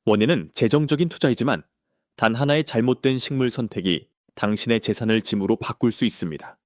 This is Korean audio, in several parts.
원인은 재정적인 투자이지만 단 하나의 잘못된 식물 선택이 당신의 재산을 짐으로 바꿀 수 있습니다.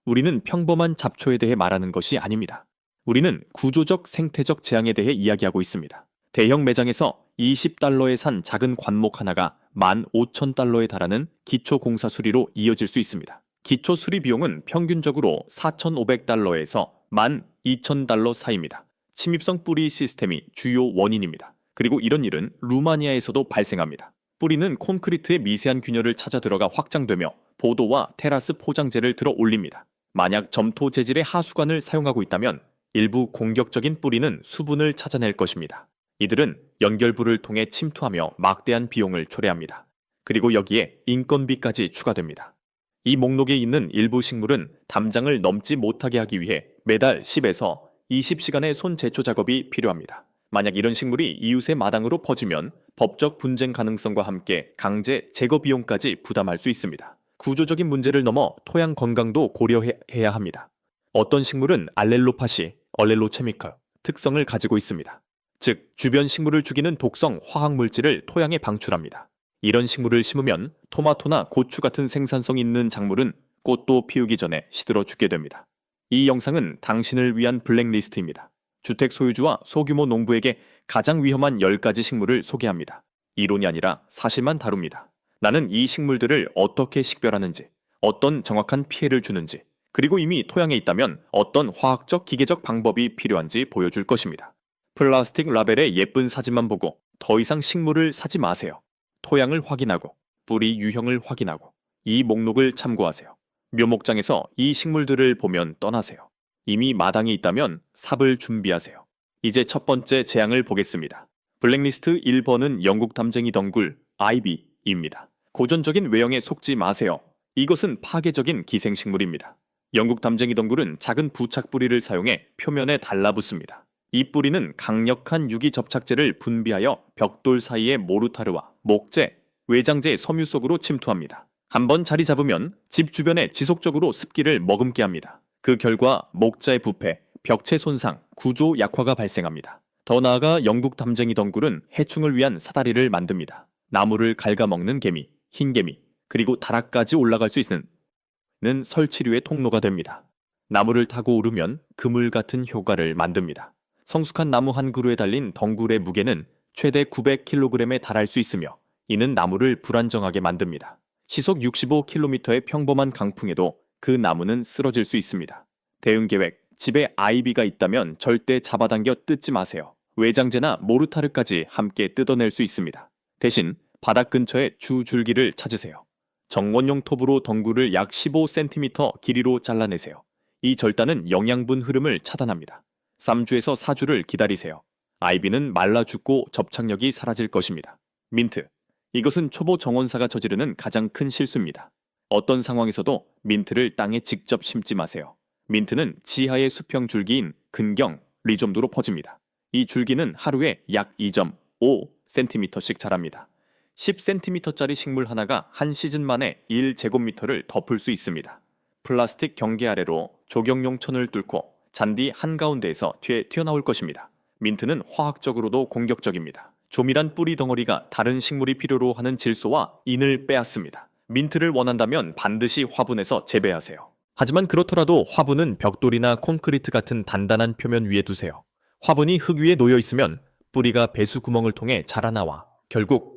우리는 평범한 잡초에 대해 말하는 것이 아닙니다. 우리는 구조적 생태적 재앙에 대해 이야기하고 있습니다. 대형 매장에서 $20에 산 작은 관목 하나가 $15,000에 달하는 기초 공사 수리로 이어질 수 있습니다. 기초 수리 비용은 평균적으로 $4,500에서 $12,000 사이입니다. 침입성 뿌리 시스템이 주요 원인입니다. 그리고 이런 일은 루마니아에서도 발생합니다. 뿌리는 콘크리트의 미세한 균열을 찾아 들어가 확장되며 보도와 테라스 포장재를 들어 올립니다. 만약 점토 재질의 하수관을 사용하고 있다면 일부 공격적인 뿌리는 수분을 찾아낼 것입니다. 이들은 연결부를 통해 침투하며 막대한 비용을 초래합니다. 그리고 여기에 인건비까지 추가됩니다. 이 목록에 있는 일부 식물은 담장을 넘지 못하게 하기 위해 매달 10에서 20시간의 손 제초 작업이 필요합니다. 만약 이런 식물이 이웃의 마당으로 퍼지면 법적 분쟁 가능성과 함께 강제 제거 비용까지 부담할 수 있습니다. 구조적인 문제를 넘어 토양 건강도 고려해야 합니다. 어떤 식물은 알렐로파시, 얼렐로체미컬 특성을 가지고 있습니다. 즉, 주변 식물을 죽이는 독성 화학 물질을 토양에 방출합니다. 이런 식물을 심으면 토마토나 고추 같은 생산성 있는 작물은 꽃도 피우기 전에 시들어 죽게 됩니다. 이 영상은 당신을 위한 블랙리스트입니다. 주택 소유주와 소규모 농부에게 가장 위험한 10가지 식물을 소개합니다. 이론이 아니라 사실만 다룹니다. 나는 이 식물들을 어떻게 식별하는지, 어떤 정확한 피해를 주는지, 그리고 이미 토양에 있다면 어떤 화학적, 기계적 방법이 필요한지 보여줄 것입니다. 플라스틱 라벨의 예쁜 사진만 보고 더 이상 식물을 사지 마세요. 토양을 확인하고 뿌리 유형을 확인하고 이 목록을 참고하세요. 묘목장에서 이 식물들을 보면 떠나세요. 이미 마당에 있다면 삽을 준비하세요. 이제 첫 번째 재앙을 보겠습니다. 블랙리스트 1번은 영국 담쟁이 덩굴 아이비입니다. 고전적인 외형에 속지 마세요. 이것은 파괴적인 기생식물입니다. 영국 담쟁이 덩굴은 작은 부착 뿌리를 사용해 표면에 달라붙습니다. 이 뿌리는 강력한 유기 접착제를 분비하여 벽돌 사이의 모르타르와 목재, 외장재 섬유 속으로 침투합니다. 한번 자리 잡으면 집 주변에 지속적으로 습기를 머금게 합니다. 그 결과 목자의 부패, 벽체 손상, 구조 약화가 발생합니다. 더 나아가 영국 담쟁이 덩굴은 해충을 위한 사다리를 만듭니다. 나무를 갉아먹는 개미, 흰개미, 그리고 다락까지 올라갈 수 있는 설치류의 통로가 됩니다. 나무를 타고 오르면 그물 같은 효과를 만듭니다. 성숙한 나무 한 그루에 달린 덩굴의 무게는 최대 900kg에 달할 수 있으며 이는 나무를 불안정하게 만듭니다. 시속 65km의 평범한 강풍에도 그 나무는 쓰러질 수 있습니다. 대응계획, 집에 아이비가 있다면 절대 잡아당겨 뜯지 마세요. 외장재나 모르타르까지 함께 뜯어낼 수 있습니다. 대신 바닥 근처에 주 줄기를 찾으세요. 정원용 톱으로 덩굴을 약 15cm 길이로 잘라내세요. 이 절단은 영양분 흐름을 차단합니다. 3주에서 4주를 기다리세요. 아이비는 말라 죽고 접착력이 사라질 것입니다. 민트. 이것은 초보 정원사가 저지르는 가장 큰 실수입니다. 어떤 상황에서도 민트를 땅에 직접 심지 마세요. 민트는 지하의 수평 줄기인 근경, 리좀도로 퍼집니다. 이 줄기는 하루에 약 2.5cm씩 자랍니다. 10cm짜리 식물 하나가 한 시즌 만에 1제곱미터를 덮을 수 있습니다. 플라스틱 경계 아래로 조경용 천을 뚫고 잔디 한가운데에서 튀어나올 것입니다. 민트는 화학적으로도 공격적입니다. 조밀한 뿌리 덩어리가 다른 식물이 필요로 하는 질소와 인을 빼앗습니다. 민트를 원한다면 반드시 화분에서 재배하세요. 하지만 그렇더라도 화분은 벽돌이나 콘크리트 같은 단단한 표면 위에 두세요. 화분이 흙 위에 놓여 있으면 뿌리가 배수 구멍을 통해 자라나와 결국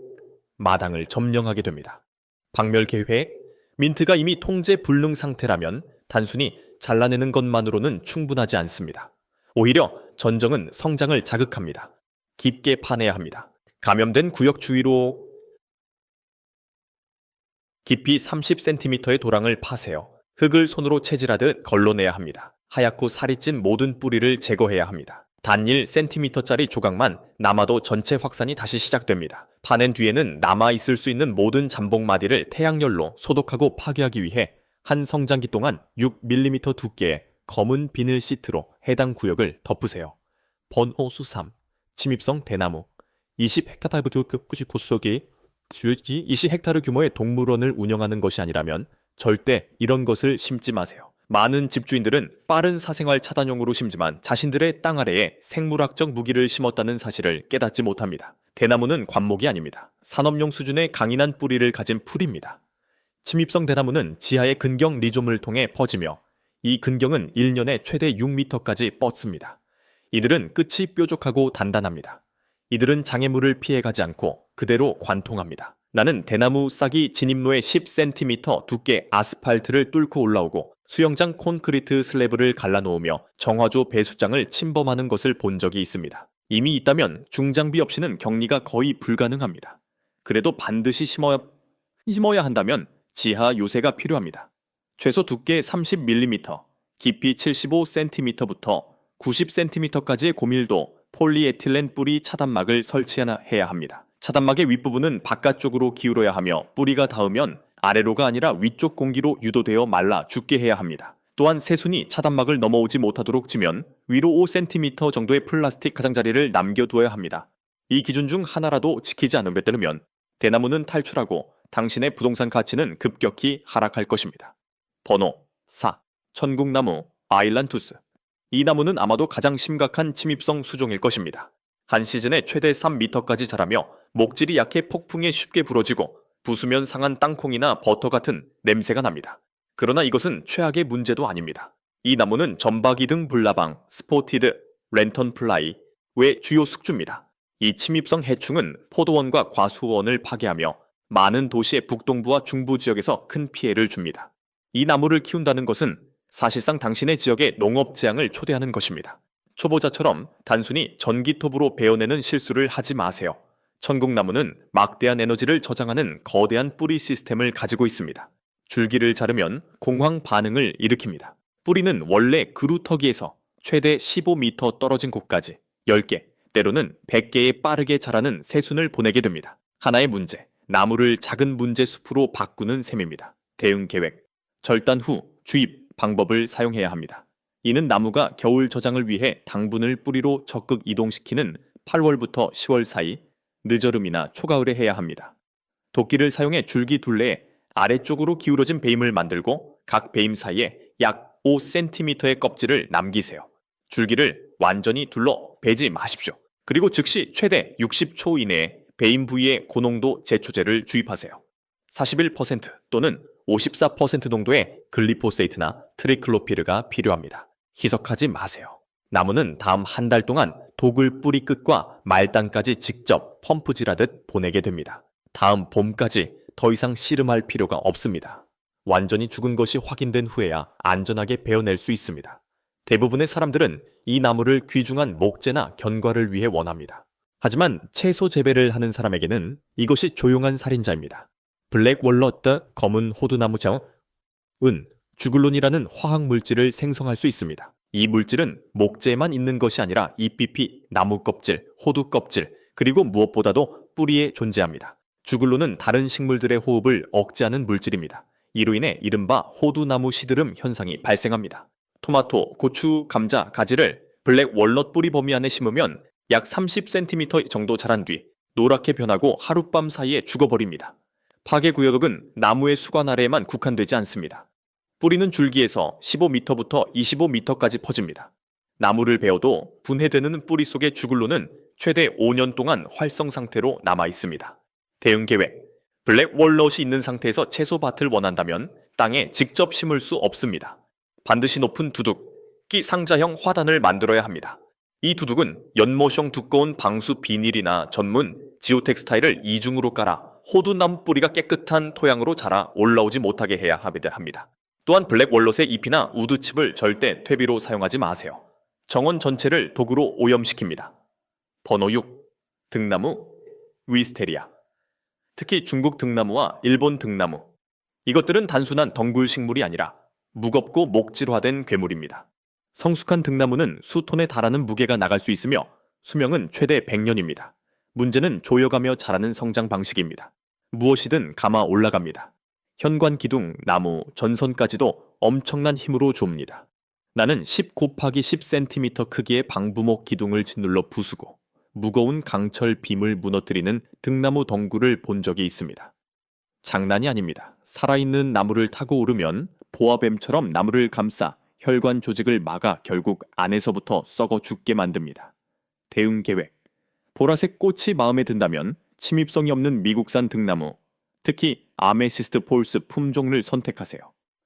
마당을 점령하게 됩니다. 박멸 계획. 민트가 이미 통제 불능 상태라면 단순히 잘라내는 것만으로는 충분하지 않습니다. 오히려 전정은 성장을 자극합니다. 깊게 파내야 합니다. 감염된 구역 주위로 깊이 30cm의 도랑을 파세요. 흙을 손으로 채질하듯 걸러내야 합니다. 하얗고 살이 찐 모든 뿌리를 제거해야 합니다. 단 1cm짜리 조각만 남아도 전체 확산이 다시 시작됩니다. 파낸 뒤에는 남아있을 수 있는 모든 잠복마디를 태양열로 소독하고 파괴하기 위해 한 성장기 동안 6mm 두께의 검은 비닐 시트로 해당 구역을 덮으세요. 번호수 3. 침입성 대나무. 20헥타르 규모의 동물원을 운영하는 것이 아니라면 절대 이런 것을 심지 마세요. 많은 집주인들은 빠른 사생활 차단용으로 심지만 자신들의 땅 아래에 생물학적 무기를 심었다는 사실을 깨닫지 못합니다. 대나무는 관목이 아닙니다. 산업용 수준의 강인한 뿌리를 가진 풀입니다. 침입성 대나무는 지하의 근경 리좀을 통해 퍼지며 이 근경은 1년에 최대 6m까지 뻗습니다. 이들은 끝이 뾰족하고 단단합니다. 이들은 장애물을 피해가지 않고 그대로 관통합니다. 나는 대나무 싹이 진입로에 10cm 두께 아스팔트를 뚫고 올라오고 수영장 콘크리트 슬래브를 갈라놓으며 정화조 배수장을 침범하는 것을 본 적이 있습니다. 이미 있다면 중장비 없이는 격리가 거의 불가능합니다. 그래도 반드시 심어야 한다면 지하 요새가 필요합니다. 최소 두께 30mm, 깊이 75cm부터 90cm까지의 고밀도 폴리에틸렌 뿌리 차단막을 설치해야 합니다. 차단막의 윗부분은 바깥쪽으로 기울어야 하며 뿌리가 닿으면 아래로가 아니라 위쪽 공기로 유도되어 말라 죽게 해야 합니다. 또한 새순이 차단막을 넘어오지 못하도록 찌면 위로 5cm 정도의 플라스틱 가장자리를 남겨두어야 합니다. 이 기준 중 하나라도 지키지 않으면 대나무는 탈출하고 당신의 부동산 가치는 급격히 하락할 것입니다. 번호 4. 천국나무 아일란투스. 이 나무는 아마도 가장 심각한 침입성 수종일 것입니다. 한 시즌에 최대 3m까지 자라며 목질이 약해 폭풍에 쉽게 부러지고 부수면 상한 땅콩이나 버터 같은 냄새가 납니다. 그러나 이것은 최악의 문제도 아닙니다. 이 나무는 점박이 등 불나방, 스포티드, 랜턴플라이 외 주요 숙주입니다. 이 침입성 해충은 포도원과 과수원을 파괴하며 많은 도시의 북동부와 중부 지역에서 큰 피해를 줍니다. 이 나무를 키운다는 것은 사실상 당신의 지역에 농업재앙을 초래하는 것입니다. 초보자처럼 단순히 전기톱으로 베어내는 실수를 하지 마세요. 천국나무는 막대한 에너지를 저장하는 거대한 뿌리 시스템을 가지고 있습니다. 줄기를 자르면 공황 반응을 일으킵니다. 뿌리는 원래 그루터기에서 최대 15m 떨어진 곳까지 10개, 때로는 100개의 빠르게 자라는 새순을 보내게 됩니다. 하나의 문제, 나무를 작은 문제 숲으로 바꾸는 셈입니다. 대응 계획, 절단 후 주입 방법을 사용해야 합니다. 이는 나무가 겨울 저장을 위해 당분을 뿌리로 적극 이동시키는 8월부터 10월 사이 늦여름이나 초가을에 해야 합니다. 도끼를 사용해 줄기 둘레에 아래쪽으로 기울어진 베임을 만들고 각 베임 사이에 약 5cm의 껍질을 남기세요. 줄기를 완전히 둘러 베지 마십시오. 그리고 즉시 최대 60초 이내에 베임 부위에 고농도 제초제를 주입하세요. 41% 또는 54% 농도의 글리포세이트나 트리클로피르가 필요합니다. 희석하지 마세요. 나무는 다음 한 달 동안 독을 뿌리 끝과 말단까지 직접 펌프질하듯 보내게 됩니다. 다음 봄까지 더 이상 씨름할 필요가 없습니다. 완전히 죽은 것이 확인된 후에야 안전하게 베어낼 수 있습니다. 대부분의 사람들은 이 나무를 귀중한 목재나 견과를 위해 원합니다. 하지만 채소 재배를 하는 사람에게는 이것이 조용한 살인자입니다. 블랙 월넛 검은 호두나무정은 주글론이라는 화학 물질을 생성할 수 있습니다. 이 물질은 목재에만 있는 것이 아니라 잎잎이 나무 껍질, 호두 껍질, 그리고 무엇보다도 뿌리에 존재합니다. 주글론은 다른 식물들의 호흡을 억제하는 물질입니다. 이로 인해 이른바 호두나무 시드름 현상이 발생합니다. 토마토, 고추, 감자, 가지를 블랙 월넛 뿌리 범위 안에 심으면 약 30cm 정도 자란 뒤 노랗게 변하고 하룻밤 사이에 죽어버립니다. 파괴 구역은 나무의 수관 아래에만 국한되지 않습니다. 뿌리는 줄기에서 15m부터 25m까지 퍼집니다. 나무를 베어도 분해되는 뿌리 속의 주글론은 최대 5년 동안 활성 상태로 남아 있습니다. 대응 계획, 블랙 월넛이 있는 상태에서 채소밭을 원한다면 땅에 직접 심을 수 없습니다. 반드시 높은 두둑,기 상자형 화단을 만들어야 합니다. 이 두둑은 연못형 두꺼운 방수 비닐이나 전문 지오텍스타일을 이중으로 깔아 호두나무 뿌리가 깨끗한 토양으로 자라 올라오지 못하게 해야 합니다. 또한 블랙 월넛의 잎이나 우드칩을 절대 퇴비로 사용하지 마세요. 정원 전체를 독으로 오염시킵니다. 번호 6. 등나무, 위스테리아. 특히 중국 등나무와 일본 등나무. 이것들은 단순한 덩굴 식물이 아니라 무겁고 목질화된 괴물입니다. 성숙한 등나무는 수톤에 달하는 무게가 나갈 수 있으며 수명은 최대 100년입니다. 문제는 조여가며 자라는 성장 방식입니다. 무엇이든 감아 올라갑니다. 현관 기둥, 나무, 전선까지도 엄청난 힘으로 줍니다. 나는 10 곱하기 10cm 크기의 방부목 기둥을 짓눌러 부수고 무거운 강철 빔을 무너뜨리는 등나무 덩굴을 본 적이 있습니다. 장난이 아닙니다. 살아있는 나무를 타고 오르면 보아뱀처럼 나무를 감싸 혈관 조직을 막아 결국 안에서부터 썩어 죽게 만듭니다. 대응 계획. 보라색 꽃이 마음에 든다면 침입성이 없는 미국산 등나무, 특히 아메시스트 폴스 품종을 선택하세요.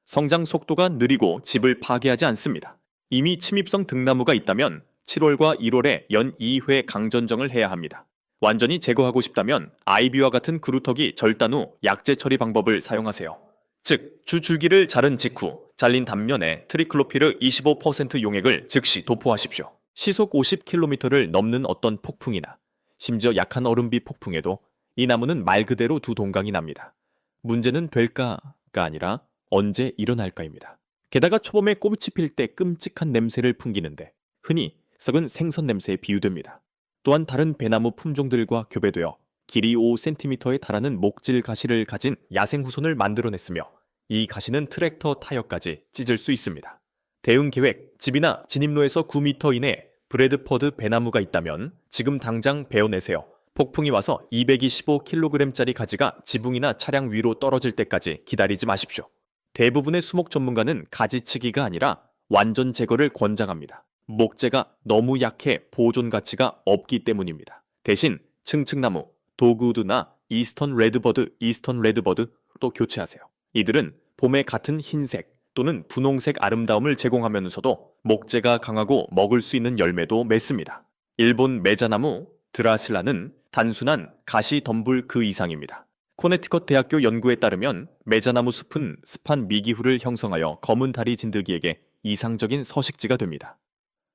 성장 속도가 느리고 집을 파괴하지 않습니다. 이미 침입성 등나무가 있다면 7월과 1월에 연 2회 강전정을 해야 합니다. 완전히 제거하고 싶다면 아이비와 같은 그루터기 절단 후 약제 처리 방법을 사용하세요. 즉, 주줄기를 자른 직후 잘린 단면에 트리클로피르 25% 용액을 즉시 도포하십시오. 시속 50km를 넘는 어떤 폭풍이나 심지어 약한 얼음비 폭풍에도 이 나무는 말 그대로 두 동강이 납니다. 문제는 될까가 아니라 언제 일어날까입니다. 게다가 초봄에 꽃이 필 때 끔찍한 냄새를 풍기는데 흔히 썩은 생선 냄새에 비유됩니다. 또한 다른 배나무 품종들과 교배되어 길이 5cm에 달하는 목질 가시를 가진 야생후손을 만들어냈으며 이 가시는 트랙터 타이어까지 찢을 수 있습니다. 대응 계획, 집이나 진입로에서 9m 이내 브래드퍼드 배나무가 있다면 지금 당장 베어내세요. 폭풍이 와서 225kg짜리 가지가 지붕이나 차량 위로 떨어질 때까지 기다리지 마십시오. 대부분의 수목 전문가는 가지치기가 아니라 완전 제거를 권장합니다. 목재가 너무 약해 보존 가치가 없기 때문입니다. 대신 층층나무, 도그우드나 이스턴 레드버드로 교체하세요. 이들은 봄에 같은 흰색 또는 분홍색 아름다움을 제공하면서도 목재가 강하고 먹을 수 있는 열매도 맺습니다. 일본 메자나무 드라실라는 단순한 가시 덤불 그 이상입니다. 코네티컷 대학교 연구에 따르면 메자나무 숲은 습한 미기후를 형성하여 검은 다리 진드기에게 이상적인 서식지가 됩니다.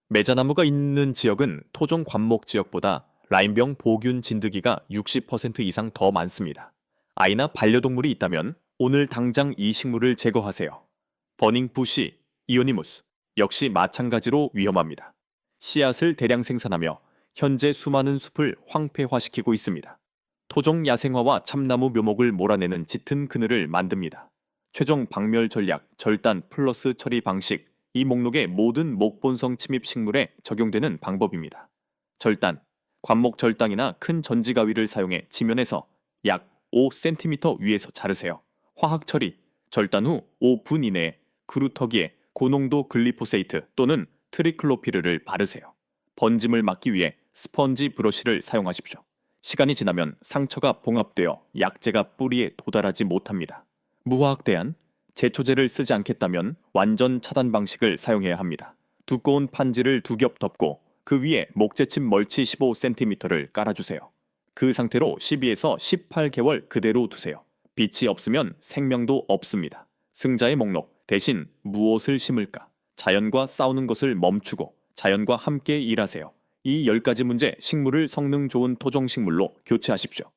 메자나무가 있는 지역은 토종 관목 지역보다 라임병 보균 진드기가 60% 이상 더 많습니다. 아이나 반려동물이 있다면 오늘 당장 이 식물을 제거하세요. 버닝 부시, 이오니무스 역시 마찬가지로 위험합니다. 씨앗을 대량 생산하며 현재 수많은 숲을 황폐화시키고 있습니다. 토종 야생화와 참나무 묘목을 몰아내는 짙은 그늘을 만듭니다. 최종 박멸 전략, 절단 플러스 처리 방식, 이 목록의 모든 목본성 침입 식물에 적용되는 방법입니다. 절단, 관목 절단이나 큰 전지가위를 사용해 지면에서 약 5cm 위에서 자르세요. 화학 처리, 절단 후 5분 이내에 그루터기에 고농도 글리포세이트 또는 트리클로피르를 바르세요. 번짐을 막기 위해 스펀지 브러쉬를 사용하십시오. 시간이 지나면 상처가 봉합되어 약재가 뿌리에 도달하지 못합니다. 무화학 대안, 제초제를 쓰지 않겠다면 완전 차단 방식을 사용해야 합니다. 두꺼운 판지를 2겹 덮고 그 위에 목재칩 멀치 15cm를 깔아주세요. 그 상태로 12에서 18개월 그대로 두세요. 빛이 없으면 생명도 없습니다. 승자의 목록, 대신 무엇을 심을까? 자연과 싸우는 것을 멈추고 자연과 함께 일하세요. 이 10가지 문제, 식물을 성능 좋은 토종식물로 교체하십시오.